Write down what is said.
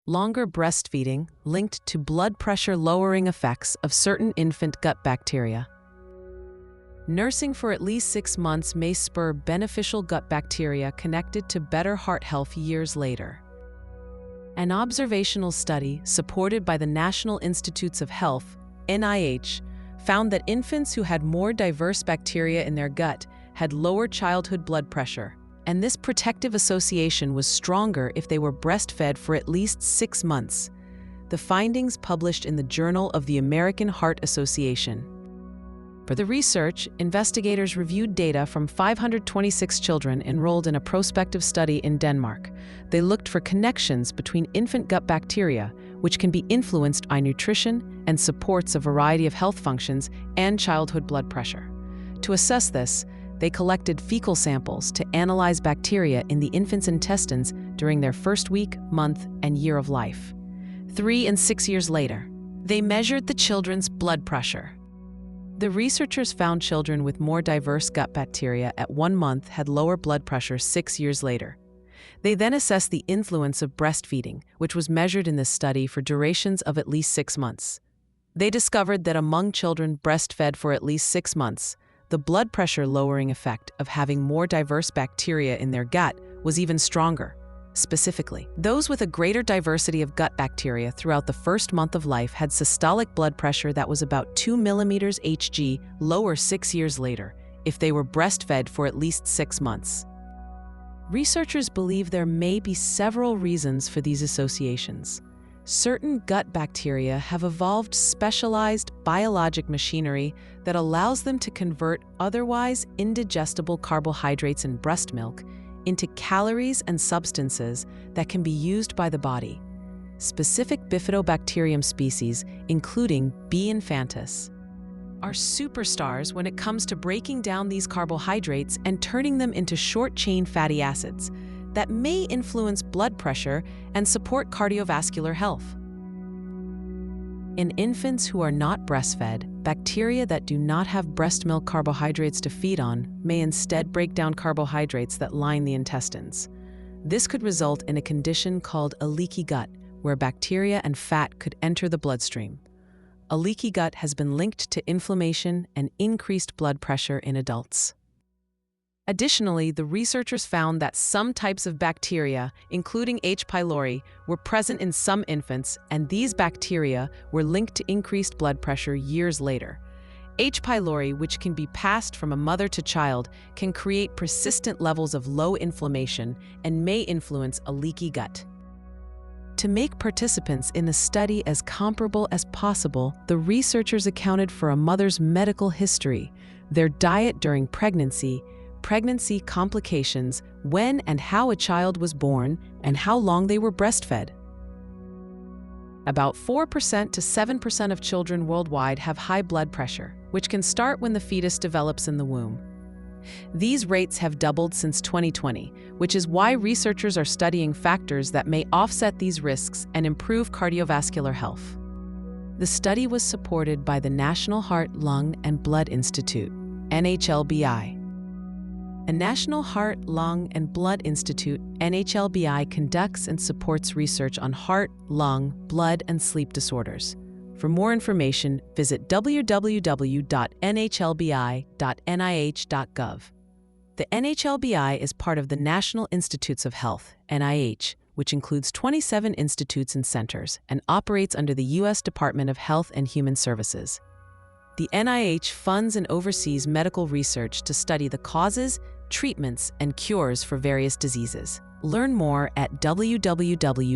Longer breastfeeding linked to blood pressure lowering effects of certain infant gut bacteria. Nursing for at least 6 months may spur beneficial gut bacteria connected to better heart health years later. An observational study supported by the National Institutes of Health, NIH, found that infants who had more diverse bacteria in their gut had lower childhood blood pressure, and this protective association was stronger if they were breastfed for at least 6 months. The findings published in the Journal of the American Heart Association. For the research, investigators reviewed data from 526 children enrolled in a prospective study in Denmark. They looked for connections between infant gut bacteria, which can be influenced by nutrition and supports a variety of health functions, and childhood blood pressure. To assess this, they collected fecal samples to analyze bacteria in the infant's intestines during their first week, month, and year of life. 3 and 6 years later, they measured the children's blood pressure. The researchers found children with more diverse gut bacteria at 1 month had lower blood pressure 6 years later. They then assessed the influence of breastfeeding, which was measured in this study for durations of at least 6 months. They discovered that among children breastfed for at least 6 months, the blood pressure lowering effect of having more diverse bacteria in their gut was even stronger. Specifically, those with a greater diversity of gut bacteria throughout the first month of life had systolic blood pressure that was about 2 millimeters Hg lower 6 years later, if they were breastfed for at least 6 months. Researchers believe there may be several reasons for these associations. Certain gut bacteria have evolved specialized biologic machinery that allows them to convert otherwise indigestible carbohydrates in breast milk into calories and substances that can be used by the body. Specific bifidobacterium species, including B. infantis, are superstars when it comes to breaking down these carbohydrates and turning them into short-chain fatty acids that may influence blood pressure and support cardiovascular health. In infants who are not breastfed, bacteria that do not have breast milk carbohydrates to feed on may instead break down carbohydrates that line the intestines. This could result in a condition called a leaky gut, where bacteria and fat could enter the bloodstream. A leaky gut has been linked to inflammation and increased blood pressure in adults. Additionally, the researchers found that some types of bacteria, including H. pylori, were present in some infants, and these bacteria were linked to increased blood pressure years later. H. pylori, which can be passed from a mother to child, can create persistent levels of low inflammation and may influence a leaky gut. To make participants in the study as comparable as possible, the researchers accounted for a mother's medical history, their diet during pregnancy complications, when and how a child was born, and how long they were breastfed. About 4% to 7% of children worldwide have high blood pressure, which can start when the fetus develops in the womb. These rates have doubled since 2020, which is why researchers are studying factors that may offset these risks and improve cardiovascular health. The study was supported by the National Heart, Lung, and Blood Institute, NHLBI. A National Heart, Lung, and Blood Institute, NHLBI, conducts and supports research on heart, lung, blood, and sleep disorders. For more information, visit www.nhlbi.nih.gov. The NHLBI is part of the National Institutes of Health, NIH, which includes 27 institutes and centers, and operates under the U.S. Department of Health and Human Services. The NIH funds and oversees medical research to study the causes, treatments, and cures for various diseases. Learn more at www.nih.gov.